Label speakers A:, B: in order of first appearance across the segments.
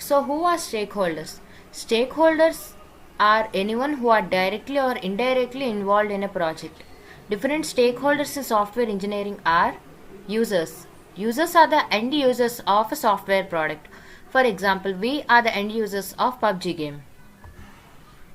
A: So who are stakeholders? Stakeholders are anyone who are directly or indirectly involved in a project. Different stakeholders in software engineering are users. Users are the end users of a software product. For example, we are the end users of PUBG game.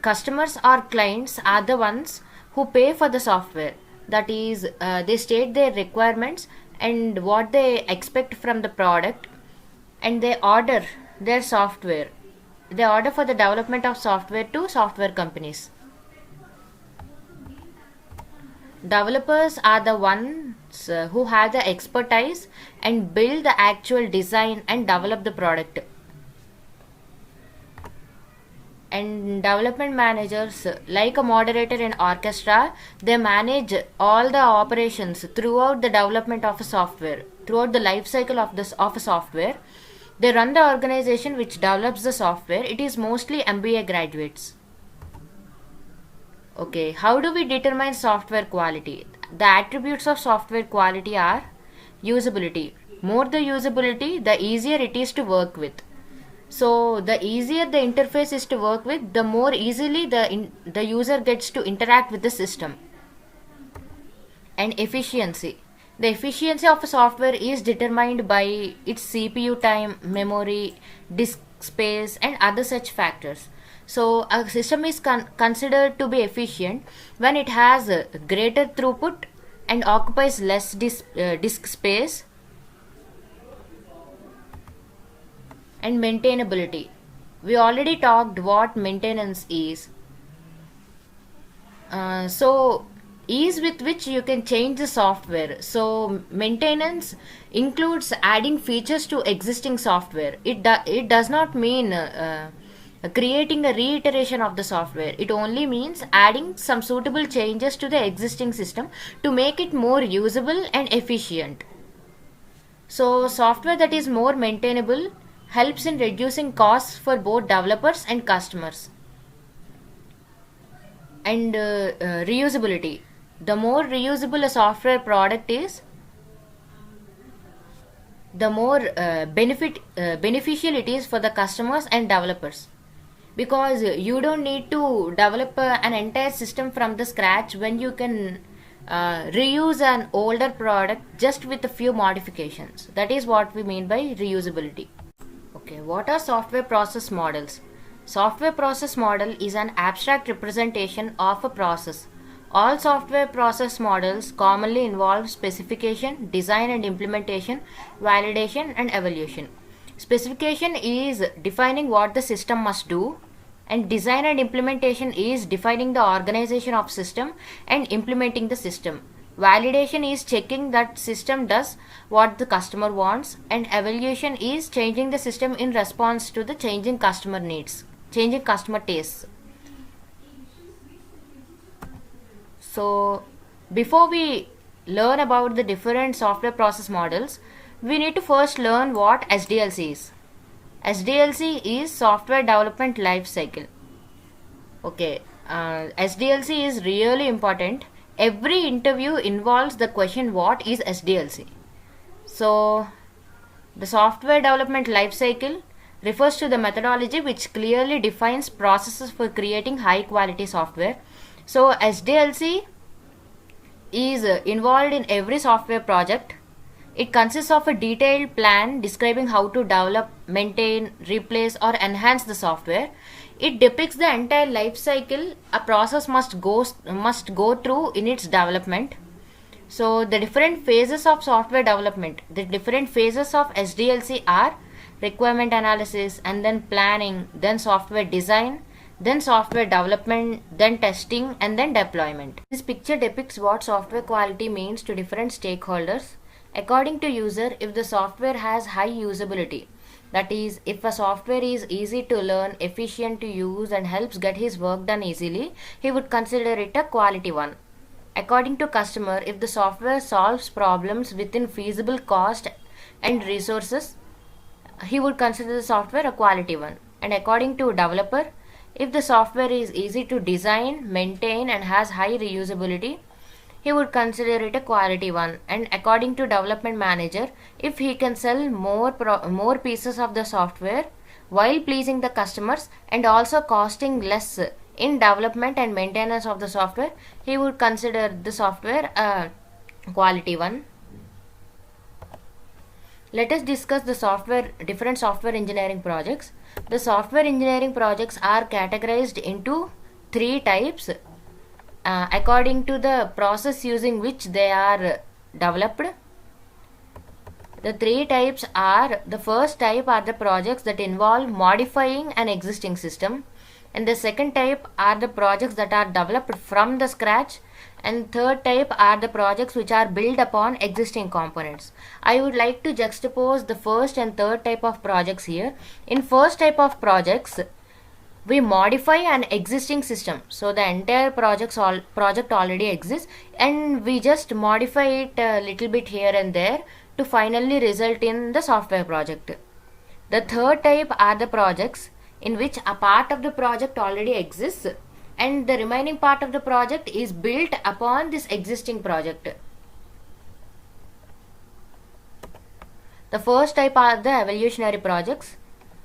A: Customers or clients are the ones who pay for the software. That is, they state their requirements and what they expect from the product, and they order their software. They order for the development of software to software companies. Developers are the ones who have the expertise and build the actual design and develop the product. And development managers, like a moderator in orchestra, they manage all the operations throughout the development of a software, throughout the life cycle of a software. They run the organization which develops the software. It is mostly MBA graduates. Okay, how do we determine software quality? The attributes of software quality are usability. More the usability, the easier it is to work with. So the easier the interface is to work with, the more easily the user gets to interact with the system. And efficiency. The efficiency of a software is determined by its CPU time, memory, disk space, and other such factors. So a system is considered to be efficient when it has a greater throughput and occupies less disk space. And maintainability. We already talked what maintenance is. So ease with which you can change the software. So maintenance includes adding features to existing software. It does not mean creating a reiteration of the software. It only means adding some suitable changes to the existing system to make it more usable and efficient. So software that is more maintainable helps in reducing costs for both developers and customers. And reusability. The more reusable a software product is, the more beneficial it is for the customers and developers, because you don't need to develop an entire system from the scratch when you can reuse an older product just with a few modifications. That is what we mean by reusability. Okay, what are software process models? Software process model is an abstract representation of a process. All software process models commonly involve specification, design and implementation, validation and evaluation. Specification is defining what the system must do, and design and implementation is defining the organization of system and implementing the system. Validation is checking that system does what the customer wants, and evaluation is changing the system in response to the changing customer needs, changing customer tastes. So before we learn about the different software process models, we need to first learn what SDLC is. SDLC is Software Development Life Cycle. Okay, SDLC is really important. Every interview involves the question, what is SDLC? So the software development life cycle refers to the methodology which clearly defines processes for creating high quality software. So SDLC is involved in every software project. It consists of a detailed plan describing how to develop, maintain, replace or enhance the software. It depicts the entire life cycle a process must go through in its development. So the different phases of software development, the different phases of SDLC are requirement analysis, and then planning, then software design, then software development, then testing, and then deployment. This picture depicts what software quality means to different stakeholders. According to user, if the software has high usability, that is, if a software is easy to learn, efficient to use, and helps get his work done easily, he would consider it a quality one. According to customer, if the software solves problems within feasible cost and resources, he would consider the software a quality one. And according to developer, if the software is easy to design, maintain, and has high reusability, he would consider it a quality one. And according to development manager, if he can sell more pieces of the software while pleasing the customers and also costing less in development and maintenance of the software, he would consider the software a quality one. Let us discuss the different software engineering projects. The software engineering projects are categorized into three types according to the process using which they are developed. The three types are, the first type are the projects that involve modifying an existing system, and the second type are the projects that are developed from the scratch, and third type are the projects which are built upon existing components. I would like to juxtapose the first and third type of projects here. In first type of projects, we modify an existing system, so the entire project already exists and we just modify it a little bit here and there to finally result in the software project. The third type are the projects in which a part of the project already exists and the remaining part of the project is built upon this existing project. The first type are the evolutionary projects.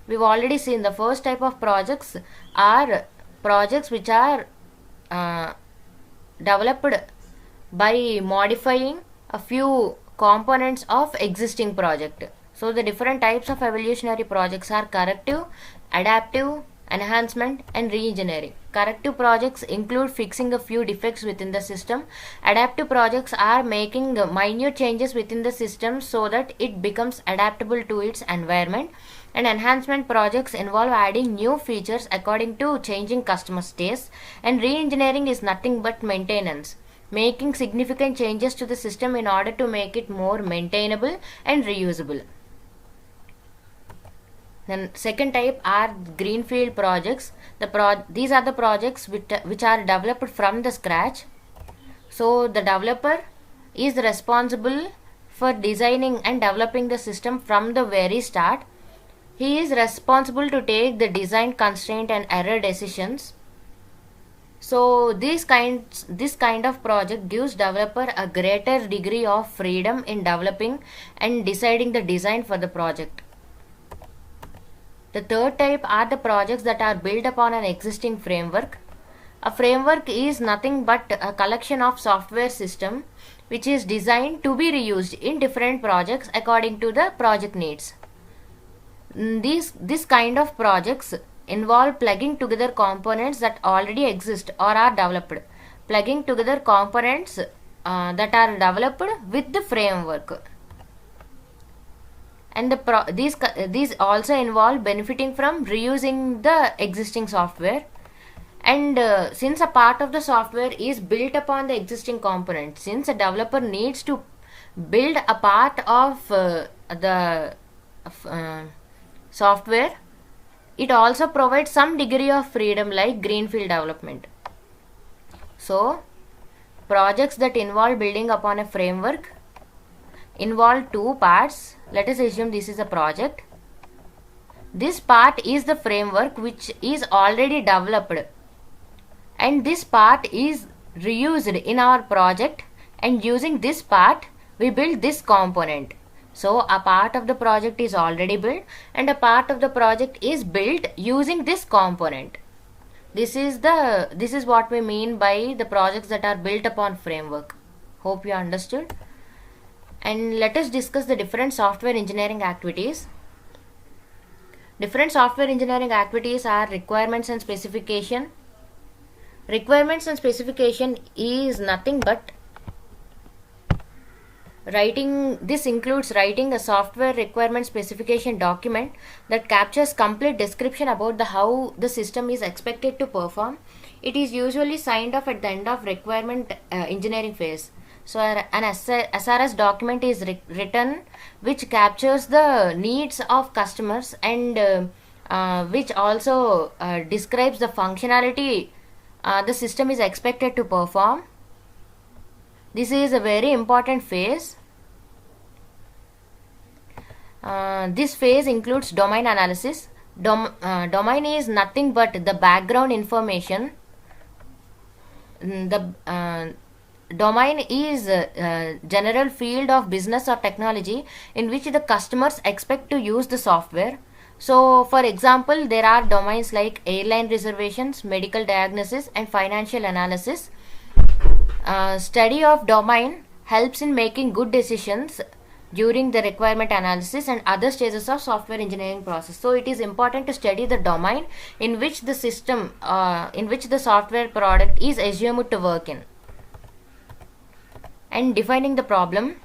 A: We've already seen the first type of projects are projects which are developed by modifying a few components of existing project. So the different types of evolutionary projects are corrective, adaptive, enhancement and re-engineering. Corrective projects include fixing a few defects within the system. Adaptive projects are making minute changes within the system so that it becomes adaptable to its environment. And enhancement projects involve adding new features according to changing customer tastes. And re-engineering is nothing but maintenance, making significant changes to the system in order to make it more maintainable and reusable. Then second type are greenfield projects. These are the projects which are developed from the scratch. So the developer is responsible for designing and developing the system from the very start. He is responsible to take the design constraint and error decisions. So this kind of project gives developer a greater degree of freedom in developing and deciding the design for the project. The third type are the projects that are built upon an existing framework. A framework is nothing but a collection of software system which is designed to be reused in different projects according to the project needs. This kind of projects involve plugging together components that already exist or are developed. Plugging together components that are developed with the framework. And these also involve benefiting from reusing the existing software. And since a part of the software is built upon the existing component, since a developer needs to build a part of the software, it also provides some degree of freedom like greenfield development. So projects that involve building upon a framework involve two parts. Let us assume this is a project. This part is the framework which is already developed, and this part is reused in our project, and using this part we build this component. So a part of the project is already built and a part of the project is built using this component. This is what we mean by the projects that are built upon framework. Hope you understood. And let us discuss the different software engineering activities. Different software engineering activities are requirements and specification. Requirements and specification is nothing but this includes writing a software requirement specification document that captures complete description about how the system is expected to perform. It is usually signed off at the end of requirement engineering phase. So an SRS document is written which captures the needs of customers and which also describes the functionality the system is expected to perform. This is a very important phase. This phase includes domain analysis. Domain is nothing but the background information. The domain is a general field of business or technology in which the customers expect to use the software. So, for example, there are domains like airline reservations, medical diagnosis, and financial analysis. Study of domain helps in making good decisions during the requirement analysis and other stages of software engineering process. So, it is important to study the domain in which the system, in which the software product is assumed to work in. And defining the problem.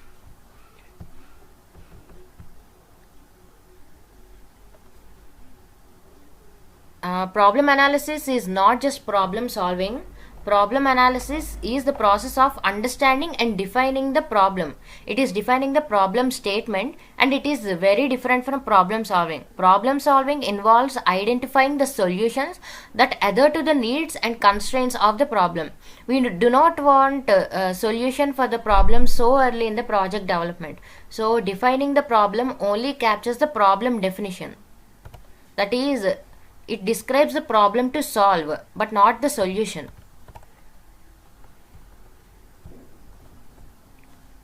A: Problem analysis is not just problem solving. Problem analysis is the process of understanding and defining the problem. It is defining the problem statement, and it is very different from problem solving. Problem solving involves identifying the solutions that adhere to the needs and constraints of the problem. We do not want a solution for the problem so early in the project development. So defining the problem only captures the problem definition. That is, it describes the problem to solve, but not the solution.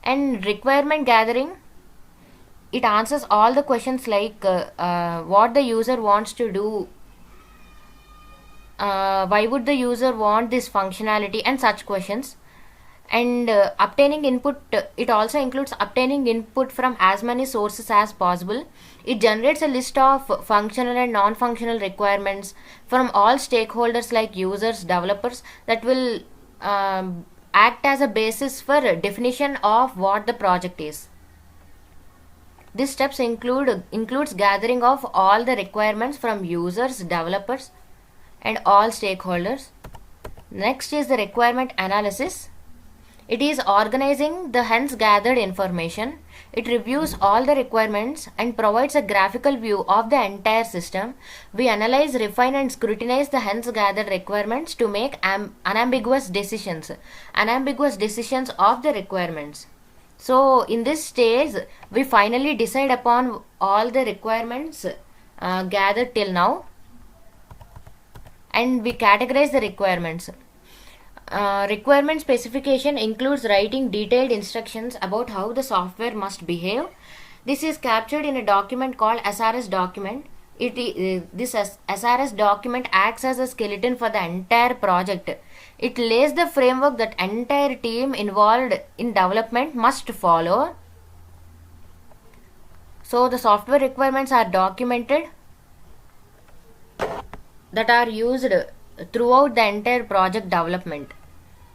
A: And requirement gathering, it answers all the questions like what the user wants to do, why would the user want this functionality, and such questions. And obtaining input, it also includes obtaining input from as many sources as possible. It generates a list of functional and non-functional requirements from all stakeholders like users, developers, that will act as a basis for definition of what the project is. These steps includes gathering of all the requirements from users, developers, and all stakeholders. Next is the requirement analysis. It is organizing the hence gathered information. It reviews all the requirements and provides a graphical view of the entire system. We analyze, refine, and scrutinize the hence gathered requirements to make unambiguous decisions of the requirements. So, in this stage, we finally decide upon all the requirements gathered till now, and we categorize the requirements. Requirement specification includes writing detailed instructions about how the software must behave. This is captured in a document called SRS document. This SRS document acts as a skeleton for the entire project. It lays the framework that entire team involved in development must follow. So the software requirements are documented that are used throughout the entire project development.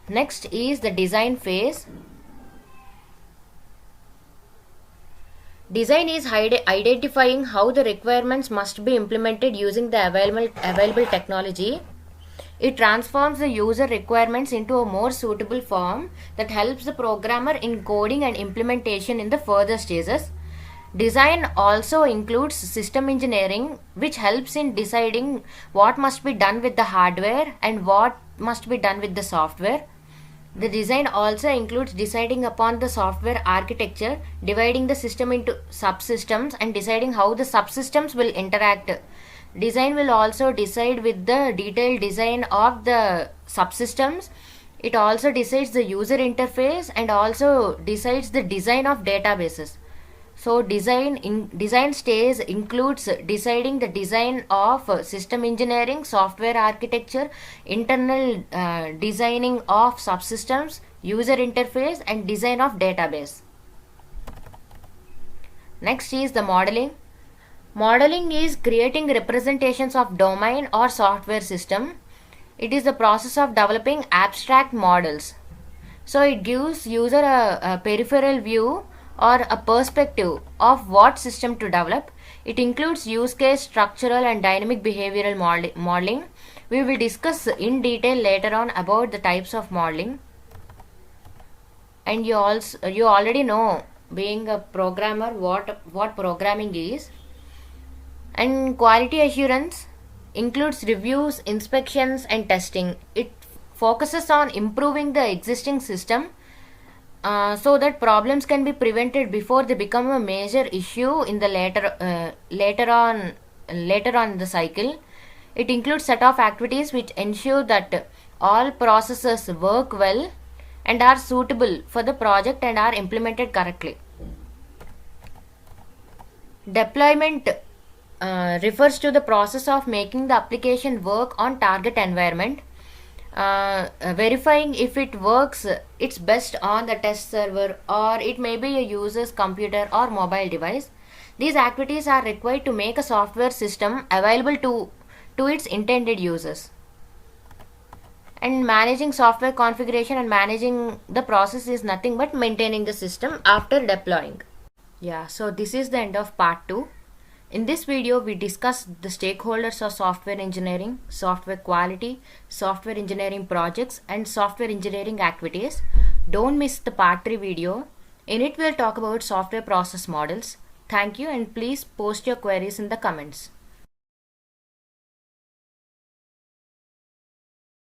A: Next is the design phase. Design is identifying how the requirements must be implemented using the available technology. It transforms the user requirements into a more suitable form that helps the programmer in coding and implementation in the further stages. Design also includes system engineering, which helps in deciding what must be done with the hardware and what must be done with the software. The design also includes deciding upon the software architecture, dividing the system into subsystems, and deciding how the subsystems will interact. Design will also decide with the detailed design of the subsystems. It also decides the user interface and also decides the design of databases. So design stage includes deciding the design of system engineering, software architecture, internal designing of subsystems, user interface, and design of database. Next is the modeling. Modeling is creating representations of domain or software system. It is the process of developing abstract models. So it gives user a peripheral view or a perspective of what system to develop. It includes use case, structural, and dynamic behavioral modeling. We will discuss in detail later on about the types of modeling. And you already know, being a programmer, what programming is. And quality assurance includes reviews, inspections, and testing. It focuses on improving the existing system so that problems can be prevented before they become a major issue in the later on in the cycle. It includes set of activities which ensure that all processes work well and are suitable for the project and are implemented correctly. Deployment refers to the process of making the application work on target environment, verifying if it works its best on the test server, or it may be a user's computer or mobile device. These activities are required to make a software system available to its intended users. And managing software configuration and managing the process is nothing but maintaining the system after deploying. Yeah, so this is the end of part 2. In this video, we discussed the stakeholders of software engineering, software quality, software engineering projects, and software engineering activities. Don't miss the part 3 video. In it, we'll talk about software process models. Thank you, and please post your queries in the comments.